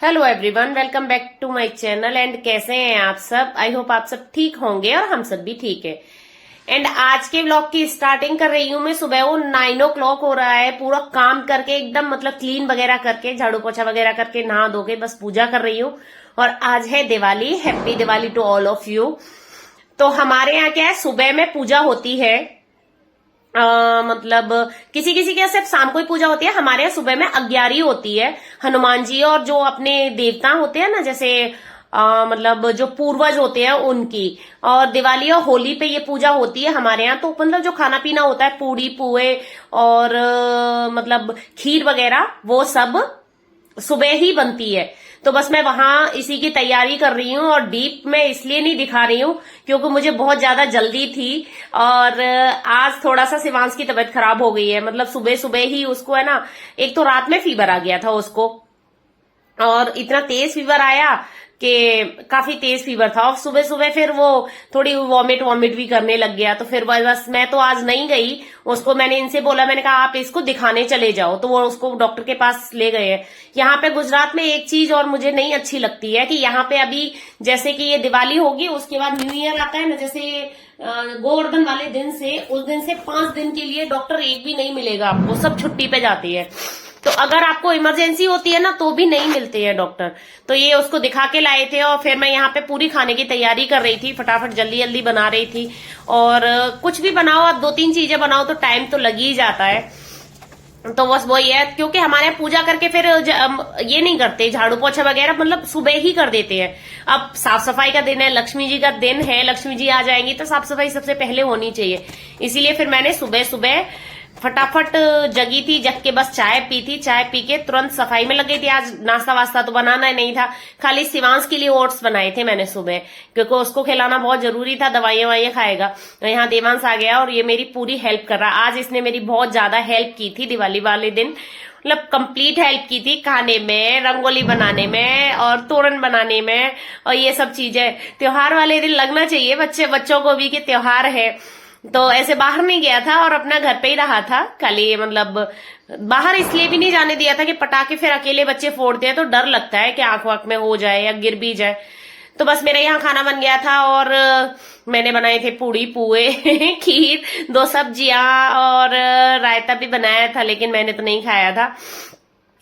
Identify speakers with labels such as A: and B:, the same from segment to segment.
A: Hello everyone, welcome back to my channel. And कैसे हैं आप सब? आई होप आप सब ठीक होंगे और हम सब भी ठीक है। एंड आज के व्लॉग की स्टार्टिंग कर रही हूँ मैं। सुबह वो 9 o'clock हो रहा है। पूरा काम करके एकदम मतलब क्लीन वगैरह करके, झाड़ू पोछा वगैरह करके, नहा धो के बस पूजा कर रही हूँ। और आज है Diwali. Happy Diwali to all of you. तो हमारे यहाँ क्या है, सुबह में पूजा होती है। मतलब किसी किसी के यहाँ सिर्फ शाम को ही पूजा होती है। हमारे यहाँ सुबह में 11 होती है। हनुमान जी और जो अपने देवता होते हैं ना, जैसे मतलब जो पूर्वज होते हैं उनकी। और दिवाली और होली पे ये पूजा होती है हमारे यहाँ। तो मतलब जो खाना पीना होता है, पूड़ी पुए और मतलब खीर वगैरह, वो सब सुबह ही बनती है। तो बस मैं वहां इसी की तैयारी कर रही हूँ। और डीप में इसलिए नहीं दिखा रही हूँ क्योंकि मुझे बहुत ज्यादा जल्दी थी। और आज थोड़ा सा शिवांश की तबीयत खराब हो गई है। मतलब सुबह सुबह ही उसको है ना, एक तो रात में फीवर आ गया था उसको, और इतना तेज फीवर आया कि काफी तेज फीवर था। और सुबह सुबह फिर वो थोड़ी वॉमिट भी करने लग गया। तो फिर बस मैं तो आज नहीं गई। उसको मैंने इनसे बोला, मैंने कहा आप इसको दिखाने चले जाओ। तो वो उसको डॉक्टर के पास ले गए हैं। यहाँ पे गुजरात में एक चीज और मुझे नहीं अच्छी लगती है कि यहाँ पे अभी जैसे कि ये दिवाली होगी, उसके बाद न्यू ईयर आता है ना, जैसे गोवर्धन वाले दिन से, उस दिन से 5 दिन के लिए डॉक्टर एक भी नहीं मिलेगा आपको, सब छुट्टी पे जाती है। तो अगर आपको इमरजेंसी होती है ना तो भी नहीं मिलते हैं डॉक्टर। तो ये उसको दिखा के लाए थे। और फिर मैं यहाँ पे पूरी खाने की तैयारी कर रही थी, फटाफट जल्दी जल्दी बना रही थी। और कुछ भी बनाओ आप, 2-3 चीजें बनाओ तो टाइम तो लग ही जाता है। तो बस वही है, क्योंकि हमारे यहाँ पूजा करके फिर ये नहीं करते झाड़ू पोछा वगैरह, मतलब सुबह ही कर देते हैं। अब साफ सफाई का दिन है, लक्ष्मी जी का दिन है, लक्ष्मी जी आ जाएंगी तो साफ सफाई सबसे पहले होनी चाहिए। इसीलिए फिर मैंने सुबह सुबह फटाफट जगी थी, जग के बस चाय पी थी। चाय पी के तुरंत सफाई में लग गई थी। आज नाश्ता वास्ता तो बनाना नहीं था, खाली शिवांश के लिए ओट्स बनाए थे मैंने सुबह, क्योंकि उसको खिलाना बहुत जरूरी था। दवाइयां वाइयां खाएगा। यहाँ देवांश आ गया और ये मेरी पूरी हेल्प कर रहा है। आज इसने मेरी बहुत ज्यादा हेल्प की थी दिवाली वाले दिन। मतलब कंप्लीट हेल्प की थी, खाने में, रंगोली बनाने में और तोरण बनाने में और ये सब चीजें। त्योहार वाले दिन लगना चाहिए बच्चों को भी कि त्योहार है। तो ऐसे बाहर नहीं गया था और अपना घर पे ही रहा था खाली। मतलब बाहर इसलिए भी नहीं जाने दिया था कि पटाखे फिर अकेले बच्चे फोड़ते हैं तो डर लगता है कि आंख वाँख में हो जाए या गिर भी जाए। तो बस मेरे यहाँ खाना बन गया था। और मैंने बनाए थे पूड़ी पुए खीर, 2 सब्जियां और रायता भी बनाया था। लेकिन मैंने तो नहीं खाया था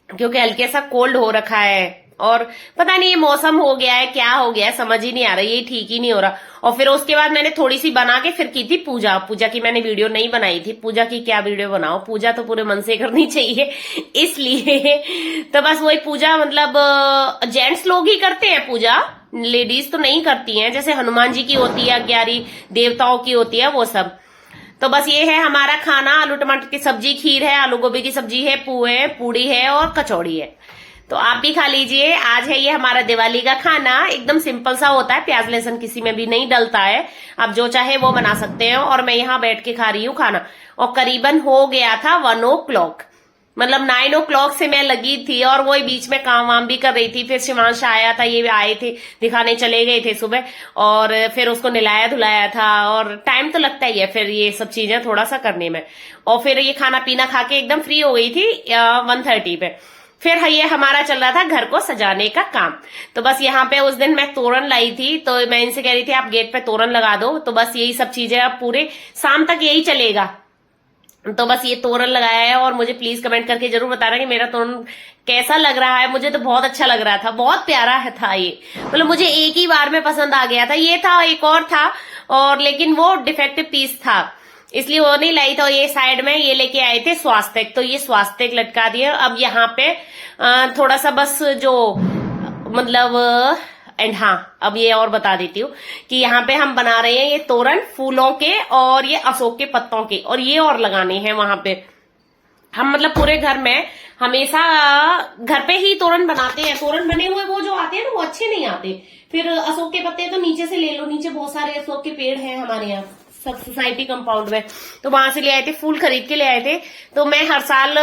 A: क्योंकि हल्के सा कोल्ड हो रखा है। और पता नहीं ये मौसम हो गया है, क्या हो गया है, समझ ही नहीं आ रहा, ये ठीक ही नहीं हो रहा। और फिर उसके बाद मैंने थोड़ी सी बना के फिर की थी पूजा। पूजा की मैंने वीडियो नहीं बनाई थी। पूजा की क्या वीडियो बनाओ, पूजा तो पूरे मन से करनी चाहिए इसलिए। तो बस वही पूजा, मतलब जेंट्स लोग ही करते हैं पूजा, लेडीज तो नहीं करती हैं। जैसे हनुमान जी की होती है, 11 देवताओं की होती है, वो सब। तो बस ये है हमारा खाना। आलू टमाटर की सब्जी, खीर है, आलू गोभी की सब्जी है, पुए है, पूड़ी है और कचौड़ी है। तो आप भी खा लीजिए। आज है ये हमारा दिवाली का खाना। एकदम सिंपल सा होता है, प्याज लहसुन किसी में भी नहीं डलता है। आप जो चाहे वो बना सकते हैं। और मैं यहाँ बैठ के खा रही हूँ खाना। और करीबन हो गया था 1 o'clock, मतलब 9 o'clock से मैं लगी थी। और वही बीच में काम वाम भी कर रही थी। फिर शिवांश आया था, ये आए थे, दिखाने चले गए थे सुबह। और फिर उसको नहलाया धुलाया था। और टाइम तो लगता ही है फिर ये सब चीजें थोड़ा सा करने में। और फिर ये खाना पीना खा के एकदम फ्री हो गई थी 1:30 पे। फिर ये हमारा चल रहा था घर को सजाने का काम। तो बस यहाँ पे उस दिन मैं तोरण लाई थी, तो मैं इनसे कह रही थी आप गेट पे तोरण लगा दो। तो बस यही सब चीजें अब पूरे शाम तक यही चलेगा। तो बस ये तोरण लगाया है। और मुझे प्लीज कमेंट करके जरूर बताना कि मेरा तोरण कैसा लग रहा है। मुझे तो बहुत अच्छा लग रहा था, बहुत प्यारा है था ये। मतलब मुझे एक ही बार में पसंद आ गया था। ये था, एक और था, और लेकिन वो डिफेक्टिव पीस था इसलिए वो नहीं लाई। तो ये साइड में ये लेके आए थे स्वास्तिक, तो ये स्वास्तिक लटका दिए। अब यहाँ पे थोड़ा सा बस जो मतलब एंड हाँ, अब ये और बता देती हूँ कि यहाँ पे हम बना रहे हैं ये तोरण फूलों के और ये अशोक के पत्तों के, और ये और लगाने हैं वहां पे। हम मतलब पूरे घर में हमेशा घर पे ही तोरण बनाते हैं। तोरण बने हुए वो जो आते हैं ना, वो अच्छे नहीं आते। फिर अशोक के पत्ते तो नीचे से ले लो, नीचे बहुत सारे अशोक के पेड़ हैं हमारे यहाँ सब सोसाइटी कंपाउंड में। तो वहां से ले आए थे, फूल खरीद के ले आए थे। तो मैं हर साल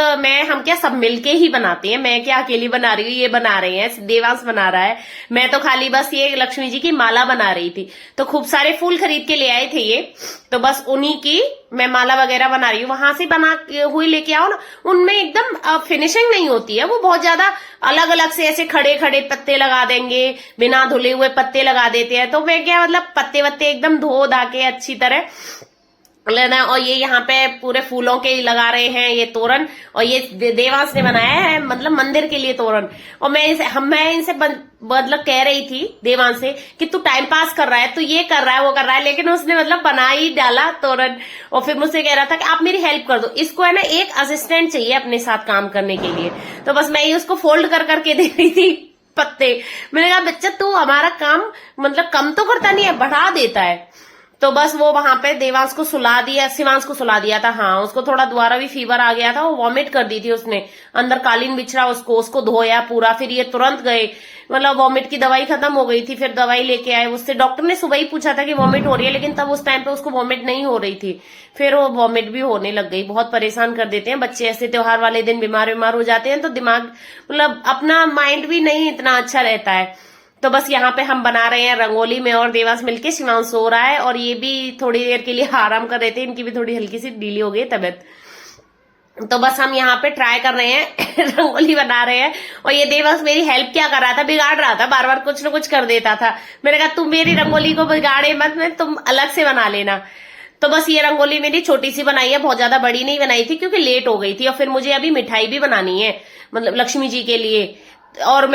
A: हम क्या सब मिलके ही बनाते हैं। मैं क्या अकेली बना रही हूँ, ये बना रहे हैं, देवांश बना रहा है। मैं तो खाली बस ये लक्ष्मी जी की माला बना रही थी। तो खूब सारे फूल खरीद के ले आए थे ये। तो बस उन्हीं की मैं माला वगैरह बना रही हूँ वहां से बना हुई लेके आओ ना, उनमें एकदम फिनिशिंग नहीं होती है, वो बहुत ज्यादा अलग अलग से ऐसे खड़े खड़े पत्ते लगा देंगे, बिना धुले हुए पत्ते लगा देते हैं। तो मैं क्या मतलब पत्ते वत्ते एकदम धो धा के अच्छी तरह लेना। और ये यहाँ पे पूरे फूलों के लगा रहे हैं ये तोरण, और ये देवांश ने बनाया है मतलब मंदिर के लिए तोरण। और मैं इनसे मतलब कह रही थी देवांश से कि तू टाइम पास कर रहा है, तू ये कर रहा है वो कर रहा है, लेकिन उसने मतलब बना ही डाला तोरण। और फिर मुझसे कह रहा था कि आप मेरी हेल्प कर दो, इसको है ना एक असिस्टेंट चाहिए अपने साथ काम करने के लिए। तो बस मैं ही उसको फोल्ड कर करके दे रही थी पत्ते। मैंने कहा बच्चा तू हमारा काम मतलब कम तो करता नहीं है, बढ़ा देता है। तो बस वो वहां पे देवांश को सुला दिया, शिवांश को सुला दिया था। हाँ, उसको थोड़ा दोबारा भी फीवर आ गया था, वो वॉमिट कर दी थी उसने, अंदर कालीन बिछड़ा उसको धोया पूरा। फिर ये तुरंत गए, मतलब वॉमिट की दवाई खत्म हो गई थी, फिर दवाई लेके आए उससे। डॉक्टर ने सुबह ही पूछा था कि वॉमिट हो रही है, लेकिन तब उस टाइम पे उसको वॉमिट नहीं हो रही थी। फिर वो वॉमिट भी होने लग गई। बहुत परेशान कर देते हैं बच्चे ऐसे, त्योहार वाले दिन बीमार हो जाते हैं तो दिमाग मतलब अपना माइंड भी नहीं इतना अच्छा रहता है। तो बस यहाँ पे हम बना रहे हैं रंगोली में, और देवांश मिलके शिवांश सो रहा है, और ये भी थोड़ी देर के लिए आराम कर रहे थे, इनकी भी थोड़ी हल्की सी ढीली हो गई तबीयत। तो बस हम यहाँ पे ट्राई कर रहे हैं रंगोली बना रहे हैं। और ये देवांश मेरी हेल्प क्या कर रहा था, बिगाड़ रहा था, बार बार कुछ न कुछ कर देता था। मैंने कहा तुम मेरी रंगोली को बिगाड़े मत, मैं तुम अलग से बना लेना। तो बस ये रंगोली मेरी छोटी सी बनाई है, बहुत ज्यादा बड़ी नहीं बनाई थी क्योंकि लेट हो गई थी। और फिर मुझे अभी मिठाई भी बनानी है मतलब लक्ष्मी जी के लिए। और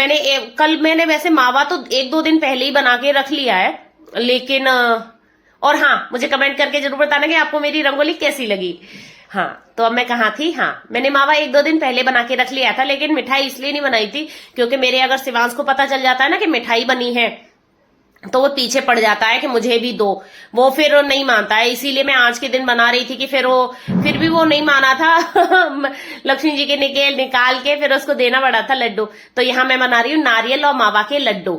A: कल मैंने वैसे मावा तो 1-2 दिन पहले ही बना के रख लिया है, लेकिन और हाँ, मुझे कमेंट करके जरूर बताना कि आपको मेरी रंगोली कैसी लगी। हाँ, तो अब मैं कहाँ थी, हाँ मैंने मावा 1-2 दिन पहले बना के रख लिया था, लेकिन मिठाई इसलिए नहीं बनाई थी क्योंकि मेरे अगर शिवांश को पता चल जाता है ना कि मिठाई बनी है तो वो पीछे पड़ जाता है कि मुझे भी दो, वो फिर नहीं मानता है। इसीलिए मैं आज के दिन बना रही थी कि फिर भी वो नहीं माना था लक्ष्मी जी के निकाल के फिर उसको देना पड़ा था लड्डू। तो यहाँ मैं बना रही हूँ नारियल और मावा के लड्डू,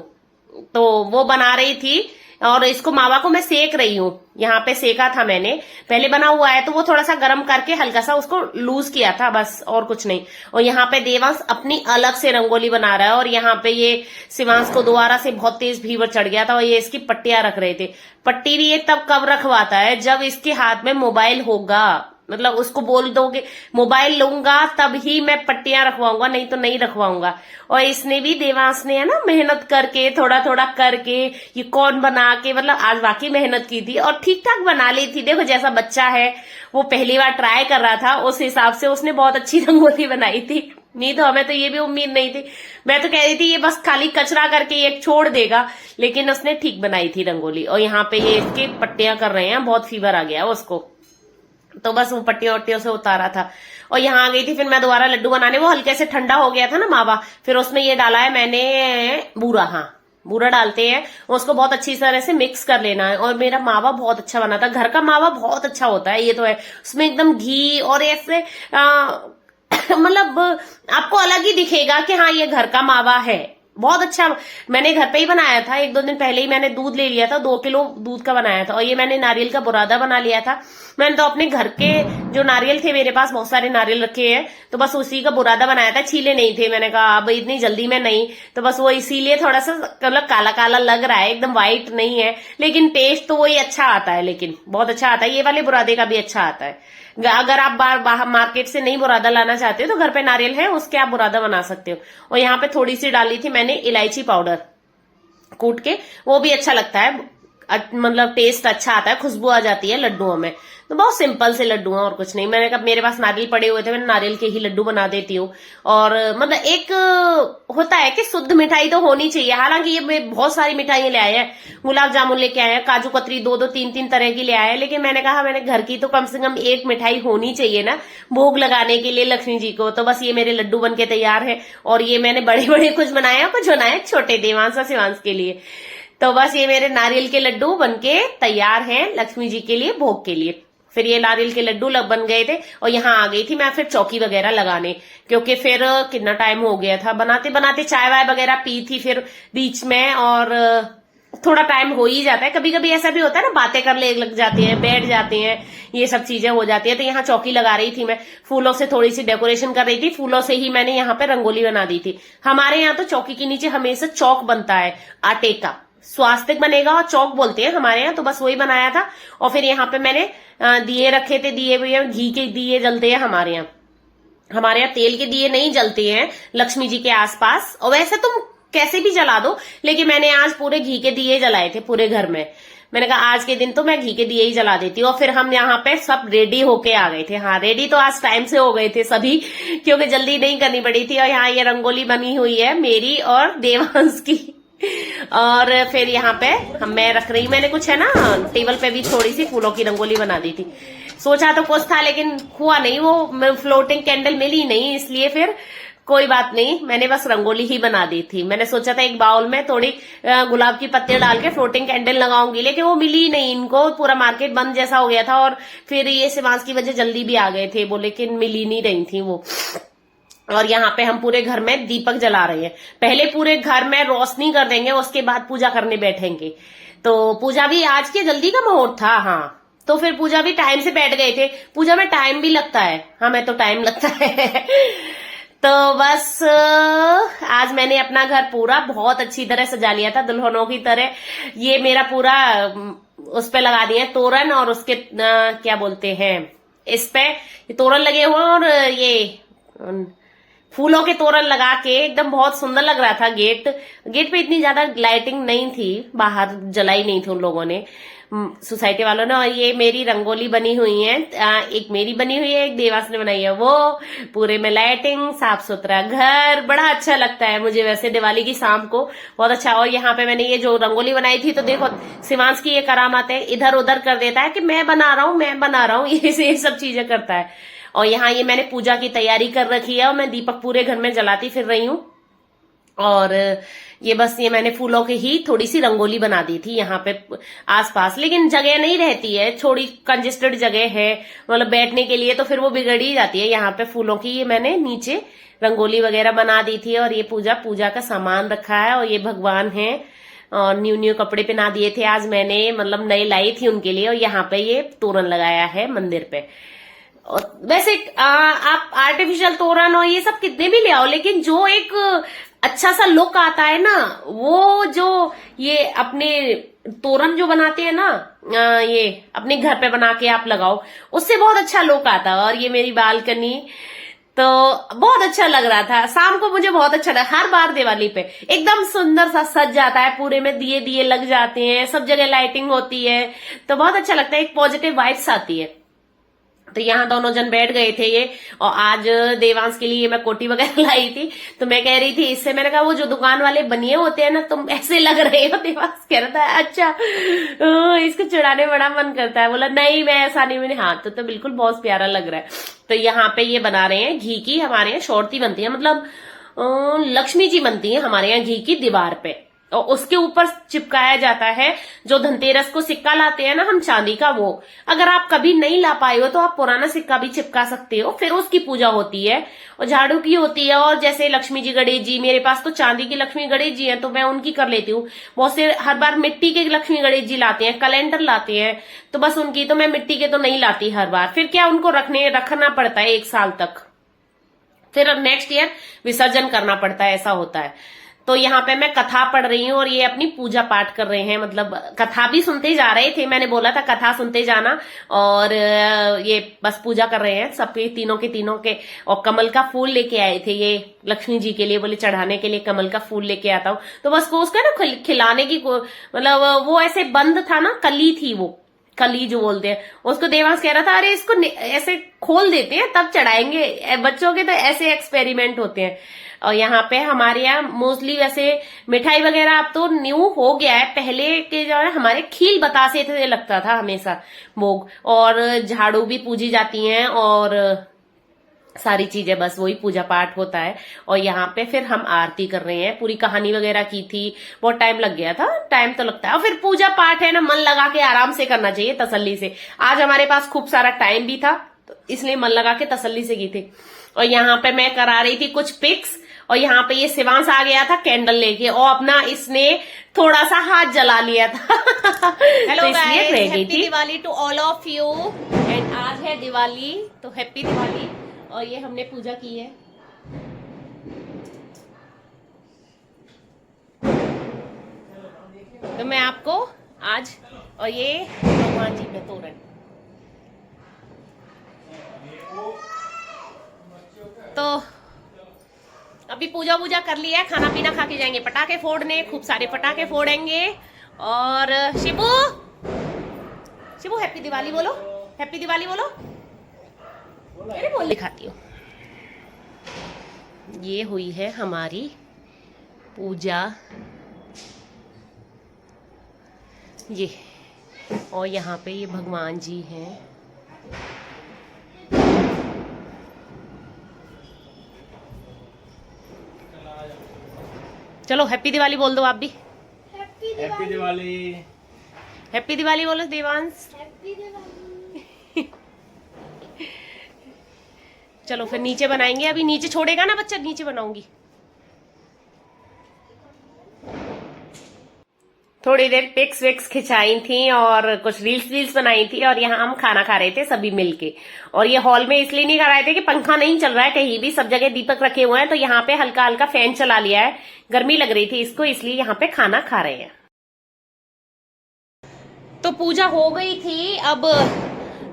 A: तो वो बना रही थी। और इसको मावा को मैं सेक रही हूँ, यहाँ पे सेका था मैंने, पहले बना हुआ है तो वो थोड़ा सा गर्म करके हल्का सा उसको लूज किया था, बस और कुछ नहीं। और यहाँ पे देवांश अपनी अलग से रंगोली बना रहा है, और यहाँ पे ये शिवांश को दोबारा से बहुत तेज फीवर चढ़ गया था और ये इसकी पट्टियां रख रहे थे। पट्टी भी ये तब कब रखवाता है जब इसके हाथ में मोबाइल होगा, मतलब उसको बोल दोगे मोबाइल लूंगा तब ही मैं पट्टियां रखवाऊंगा, नहीं तो नहीं रखवाऊंगा। और इसने भी देवांश ने है ना मेहनत करके थोड़ा थोड़ा करके ये कौन बना के मतलब आज वाकई मेहनत की थी और ठीक ठाक बना ली थी। देखो जैसा बच्चा है वो पहली बार ट्राई कर रहा था, उस हिसाब से उसने बहुत अच्छी रंगोली बनाई थी। नहीं तो हमें तो ये भी उम्मीद नहीं थी, मैं तो कह रही थी ये बस खाली कचरा करके ये छोड़ देगा, लेकिन उसने ठीक बनाई थी रंगोली। और यहाँ पे ये इसकी पट्टियां कर रहे हैं, बहुत फीवर आ गया उसको, तो बस वो पट्टियों वट्टियों से उतारा था। और यहाँ आ गई थी फिर मैं दोबारा लड्डू बनाने, वो हल्के से ठंडा हो गया था ना मावा, फिर उसमें ये डाला है मैंने बूरा, हाँ बूरा डालते हैं, उसको बहुत अच्छी तरह से मिक्स कर लेना है। और मेरा मावा बहुत अच्छा बना था, घर का मावा बहुत अच्छा होता है, ये तो है, उसमें एकदम घी और ऐसे मतलब आपको अलग ही दिखेगा कि हाँ ये घर का मावा है, बहुत अच्छा। मैंने घर पे ही बनाया था, 1-2 दिन पहले ही मैंने दूध ले लिया था, 2 किलो दूध का बनाया था। और ये मैंने नारियल का बुरादा बना लिया था, मैंने तो अपने घर के जो नारियल थे, मेरे पास बहुत सारे नारियल रखे हैं, तो बस उसी का बुरादा बनाया था, छीले नहीं थे। मैंने कहा अब इतनी जल्दी में नहीं, तो बस वो इसीलिए थोड़ा सा मतलब काला काला लग रहा है, एकदम व्हाइट नहीं है, लेकिन टेस्ट तो वही अच्छा आता है, लेकिन बहुत अच्छा आता है। ये वाले बुरादे का भी अच्छा आता है। अगर आप बाहर मार्केट से नहीं बुरादा लाना चाहते हो तो घर पे नारियल है उसके आप बुरादा बना सकते हो। और यहाँ पे थोड़ी सी डाली थी मैंने इलायची पाउडर कूट के, वो भी अच्छा लगता है, मतलब टेस्ट अच्छा आता है, खुशबू आ जाती है लड्डुओं में। तो बहुत सिंपल से लड्डू हैं और कुछ नहीं। मैंने कहा मेरे पास नारियल पड़े हुए थे, मैंने नारियल के ही लड्डू बना देती हूँ। और मतलब एक होता है कि शुद्ध मिठाई तो होनी चाहिए, हालांकि ये बहुत सारी मिठाइयां ले आए हैं, गुलाब जामुन लेके आए हैं, काजू कतरी 2-2 3-3 तरह की ले आए हैं, लेकिन मैंने कहा मैंने घर की तो कम से कम एक मिठाई होनी चाहिए ना भोग लगाने के लिए लक्ष्मी जी को। तो बस ये मेरे लड्डू बन के तैयार है, और ये मैंने बड़े बड़े कुछ बनाए, कुछ बनाए छोटे देवांश और शिवांश के लिए। तो बस ये मेरे नारियल के लड्डू बनके तैयार हैं लक्ष्मी जी के लिए भोग के लिए। फिर ये नारियल के लड्डू बन गए थे, और यहाँ आ गई थी मैं फिर चौकी वगैरह लगाने, क्योंकि फिर कितना टाइम हो गया था बनाते बनाते, चाय वाय वगैरह पी थी फिर बीच में, और थोड़ा टाइम हो ही जाता है। कभी कभी ऐसा भी होता है ना, बातें कर लग जाती हैं, बैठ जाते हैं, ये सब चीजें हो जाती है। तो यहाँ चौकी लगा रही थी मैं, फूलों से थोड़ी सी डेकोरेशन कर रही थी, फूलों से ही मैंने यहाँ पे रंगोली बना दी थी। हमारे यहाँ तो चौकी के नीचे हमेशा चौक बनता है आटे का, स्वास्तिक बनेगा और चौक बोलते हैं हमारे यहाँ, तो बस वही बनाया था। और फिर यहाँ पे मैंने दिए रखे थे, दिए भी घी के दिए जलते हैं हमारे यहाँ। हमारे यहाँ तेल के दिए नहीं जलते हैं लक्ष्मी जी के आसपास, और वैसे तुम कैसे भी जला दो, लेकिन मैंने आज पूरे घी के दिए जलाए थे पूरे घर में। मैंने कहा आज के दिन तो मैं घी के दिए ही जला देती हूँ। और फिर हम यहाँ पे सब रेडी होके आ गए थे। हाँ, रेडी तो आज टाइम से हो गए थे सभी, क्योंकि जल्दी नहीं करनी पड़ी थी। और यहाँ ये रंगोली बनी हुई है मेरी और देवांश की। और फिर यहाँ पे मैं रख रही, मैंने कुछ है ना टेबल पे भी थोड़ी सी फूलों की रंगोली बना दी थी। सोचा तो कुछ था लेकिन हुआ नहीं, वो फ्लोटिंग कैंडल मिली नहीं, इसलिए फिर कोई बात नहीं, मैंने बस रंगोली ही बना दी थी। मैंने सोचा था एक बाउल में थोड़ी गुलाब की पत्ते डाल के फ्लोटिंग कैंडल लगाऊंगी, लेकिन वो मिली नहीं इनको, पूरा मार्केट बंद जैसा हो गया था। और फिर ये शिवांश की वजह जल्दी भी आ गए थे वो, लेकिन मिली नहीं रही थी वो। और यहाँ पे हम पूरे घर में दीपक जला रहे हैं। पहले पूरे घर में रोशनी कर देंगे, उसके बाद पूजा करने बैठेंगे। तो पूजा भी आज की जल्दी का मुहूर्त था। हाँ, तो फिर पूजा भी टाइम से बैठ गए थे। पूजा में टाइम भी लगता है, हमें तो टाइम लगता है। तो बस आज मैंने अपना घर पूरा बहुत अच्छी तरह सजा लिया था, दुल्हनों की तरह। ये मेरा पूरा उस पे लगा दिया तोरण, और उसके क्या बोलते हैं, इस पे तोरण लगे हुए, और ये फूलों के तोरण लगा के एकदम बहुत सुंदर लग रहा था। गेट पे इतनी ज्यादा लाइटिंग नहीं थी, बाहर जलाई नहीं थी उन लोगों ने, सोसाइटी वालों ने। और ये मेरी रंगोली बनी हुई है, एक मेरी बनी हुई है, एक देवास ने बनाई है। वो पूरे में लाइटिंग, साफ सुथरा घर, बड़ा अच्छा लगता है मुझे वैसे दिवाली की शाम को, बहुत अच्छा। और यहाँ पे मैंने ये जो रंगोली बनाई थी, तो देखो शिवांश की ये करामात है, इधर उधर कर देता है कि मैं बना रहा हूँ, मैं बना रहा हूँ, ये सब चीजें करता है। और यहाँ ये मैंने पूजा की तैयारी कर रखी है, और मैं दीपक पूरे घर में जलाती फिर रही हूँ। और ये बस ये मैंने फूलों की ही थोड़ी सी रंगोली बना दी थी यहाँ पे आसपास, लेकिन जगह नहीं रहती है, थोड़ी कंजेस्टेड जगह है मतलब बैठने के लिए, तो फिर वो बिगड़ ही जाती है। यहाँ पे फूलों की ये मैंने नीचे रंगोली वगैरह बना दी थी। और ये पूजा का सामान रखा है, और ये भगवान है, और न्यू कपड़े पहना दिए थे आज मैंने, मतलब नए लाई थी उनके लिए। और यहाँ पे ये तोरण लगाया है मंदिर पे। और वैसे आप आर्टिफिशियल तोरण और ये सब कितने भी ले आओ, लेकिन जो एक अच्छा सा लुक आता है ना, वो जो ये अपने तोरण जो बनाते हैं ना, ये अपने घर पे बना के आप लगाओ, उससे बहुत अच्छा लुक आता है। और ये मेरी बालकनी, तो बहुत अच्छा लग रहा था शाम को, मुझे बहुत अच्छा लगा। हर बार दिवाली पे एकदम सुंदर सा सज जाता है, पूरे में दिए दिए लग जाते हैं, सब जगह लाइटिंग होती है, तो बहुत अच्छा लगता है, एक पॉजिटिव वाइब्स आती है। तो यहाँ दोनों जन बैठ गए थे ये, और आज देवांश के लिए मैं कोटी वगैरह लाई थी, तो मैं कह रही थी इससे, मैंने कहा वो जो दुकान वाले बनिए होते हैं ना, तुम ऐसे लग रहे हो। देवांश कह रहा था अच्छा, इसको चिढ़ाने बड़ा मन करता है। बोला नहीं मैं ऐसा नहीं, मैंने हाँ तो बिल्कुल बहुत प्यारा लग रहा है। तो यहाँ पे ये बना रहे हैं घी की, हमारे यहाँ शौर्ती बनती है, मतलब लक्ष्मी जी बनती है हमारे यहाँ घी की दीवार पे, और उसके ऊपर चिपकाया जाता है जो धनतेरस को सिक्का लाते हैं ना हम चांदी का, वो अगर आप कभी नहीं ला पाए हो तो आप पुराना सिक्का भी चिपका सकते हो, फिर उसकी पूजा होती है। और झाड़ू की होती है, और जैसे लक्ष्मी जी गणेश जी, मेरे पास तो चांदी की लक्ष्मी गणेश जी है तो मैं उनकी कर लेती हूँ। बहुत से हर बार मिट्टी के लक्ष्मी गणेश जी लाते हैं, कैलेंडर लाते हैं, तो बस उनकी, तो मैं मिट्टी के तो नहीं लाती हर बार, फिर क्या उनको रखना पड़ता है 1 साल तक, फिर नेक्स्ट ईयर विसर्जन करना पड़ता है, ऐसा होता है। तो यहाँ पे मैं कथा पढ़ रही हूँ और ये अपनी पूजा पाठ कर रहे हैं, मतलब कथा भी सुनते जा रहे थे, मैंने बोला था कथा सुनते जाना, और ये बस पूजा कर रहे हैं सबके तीनों के। और कमल का फूल लेके आए थे ये लक्ष्मी जी के लिए, बोले चढ़ाने के लिए कमल का फूल लेके आता हूँ, तो बस को उसका ना खिलाने की, मतलब वो ऐसे बंद था ना, कली थी वो, कली जो बोलते हैं उसको। देवांश कह रहा था अरे इसको ऐसे खोल देते हैं तब चढ़ाएंगे, बच्चों के तो ऐसे एक्सपेरिमेंट होते हैं। और यहाँ पे हमारे यहाँ मोस्टली वैसे मिठाई वगैरह अब तो न्यू हो गया है, पहले के जो है हमारे खील बतासे थे लगता था हमेशा भोग, और झाड़ू भी पूजी जाती हैं, और सारी चीजें बस वही पूजा पाठ होता है। और यहाँ पे फिर हम आरती कर रहे हैं, पूरी कहानी वगैरह की थी, बहुत टाइम लग गया था, टाइम तो लगता है। और फिर पूजा पाठ है ना, मन लगा के आराम से करना चाहिए, तसल्ली से। आज हमारे पास खूब सारा टाइम भी था, तो इसलिए मन लगा के तसल्ली से की थी। और यहाँ पे मैं करा रही थी कुछ पिक्स, और यहाँ पे ये शिवांश आ गया था कैंडल लेके, और अपना इसने थोड़ा सा हाथ जला लिया था।
B: हेलो
A: तो इसलिए रह गई थी।
B: Diwali to all of you.
A: And आज है दिवाली, तो हैप्पी दिवाली। और ये हमने पूजा की है, तो मैं आपको आज, और ये भगवान जी का तोरण, तो अभी पूजा वूजा कर लिया है, खाना पीना खा के जाएंगे पटाखे फोड़ने, खूब सारे पटाखे फोड़ेंगे। और शिबू, शिबू हैप्पी दिवाली बोलो, हैप्पी दिवाली बोलो। अरे बोल दिखाती हूँ। ये हुई है हमारी पूजा, ये, और यहाँ पे ये भगवान जी हैं। चलो हैप्पी दिवाली बोल दो आप भी।
C: हैप्पी दिवाली।
A: हैप्पी दिवाली बोलो देवांश। चलो फिर नीचे बनाएंगे, अभी नीचे छोड़ेगा ना बच्चा, नीचे बनाऊंगी। थोड़ी देर पिक्स विक्स खिंचाई थी और कुछ रील्स बनाई थी, और यहाँ हम खाना खा रहे थे सभी मिलके। और ये हॉल में इसलिए नहीं खा रहे थे कि पंखा नहीं चल रहा है कहीं भी, सब जगह दीपक रखे हुए हैं, तो यहाँ पे हल्का हल्का फैन चला लिया है, गर्मी लग रही थी इसको, इसलिए यहाँ पे खाना खा रहे हैं। तो पूजा हो गई थी, अब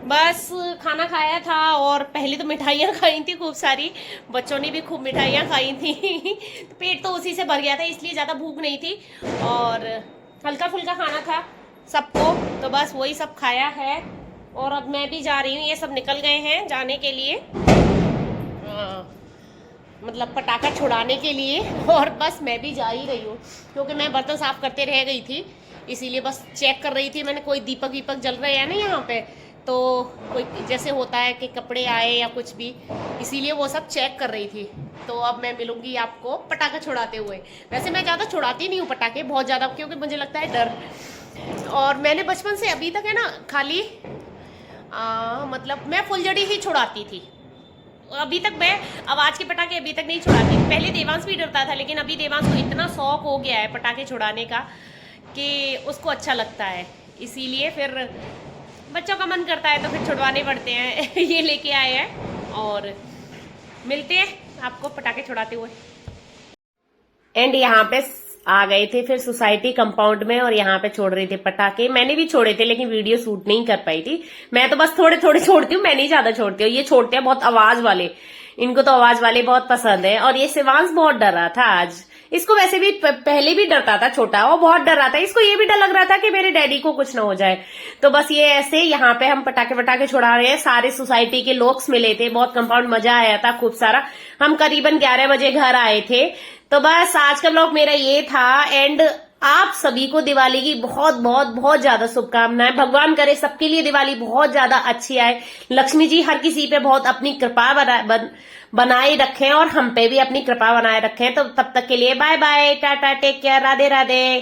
A: बस खाना खाया था, और पहले तो मिठाइयाँ खाई थी खूब सारी, बच्चों ने भी खूब मिठाइयाँ खाई थी। तो पेट तो उसी से भर गया था, इसलिए ज़्यादा भूख नहीं थी, और हल्का फुल्का खाना था सबको, तो बस वही सब खाया है। और अब मैं भी जा रही हूँ, ये सब निकल गए हैं जाने के लिए, मतलब पटाखा छुड़ाने के लिए, और बस मैं भी जा ही रही हूँ, क्योंकि मैं बर्तन साफ करते रह गई थी, इसीलिए बस चेक कर रही थी मैंने, कोई दीपक वीपक जल रहे हैं ना यहाँ पे, तो कोई जैसे होता है कि कपड़े आए या कुछ भी, इसीलिए वो सब चेक कर रही थी। तो अब मैं मिलूंगी आपको पटाखा छुड़ाते हुए। वैसे मैं ज़्यादा छुड़ाती नहीं हूँ पटाखे, बहुत ज़्यादा, क्योंकि मुझे लगता है डर, और मैंने बचपन से अभी तक है ना खाली मतलब मैं फुलझड़ी ही छुड़ाती थी, अभी तक मैं आवाज के पटाखे अभी तक नहीं छुड़ाती। पहले देवांश भी डरता था, लेकिन अभी देवांश को इतना शौक हो गया है पटाखे छुड़ाने का कि उसको अच्छा लगता है, इसीलिए फिर बच्चों का मन करता है तो फिर छुड़वाने पड़ते हैं। ये लेके आए हैं, और मिलते हैं आपको पटाखे छुड़ाते हुए। एंड यहाँ पे आ गए थे फिर सोसाइटी कंपाउंड में, और यहाँ पे छोड़ रहे थे पटाखे। मैंने भी छोड़े थे, लेकिन वीडियो शूट नहीं कर पाई थी। मैं तो बस थोड़े थोड़े छोड़ती हूँ, मैं नहीं ज्यादा छोड़ती हूँ। ये छोड़ते हैं बहुत आवाज वाले, इनको तो आवाज वाले बहुत पसंद है। और ये शिवांश बहुत डर रहा था आज, इसको वैसे भी पहले भी डरता था छोटा, वो बहुत डर रहा था, इसको ये भी डर लग रहा था कि मेरे डैडी को कुछ ना हो जाए। तो बस ये ऐसे यहाँ पे हम पटाखे छुड़ा रहे हैं, सारे सोसाइटी के लोग मिले थे, बहुत कंपाउंड, मजा आया था खूब सारा। हम करीबन 11 बजे घर आए थे। तो बस आज का व्लॉग मेरा ये था, एंड आप सभी को दिवाली की बहुत बहुत बहुत ज्यादा शुभकामनाएं। भगवान करे सबके लिए दिवाली बहुत ज्यादा अच्छी आए, लक्ष्मी जी हर किसी पे बहुत अपनी कृपा बनाए रखें, और हम पे भी अपनी कृपा बनाए रखें। तो तब तक के लिए bye bye, tata, take care, Radhe Radhe.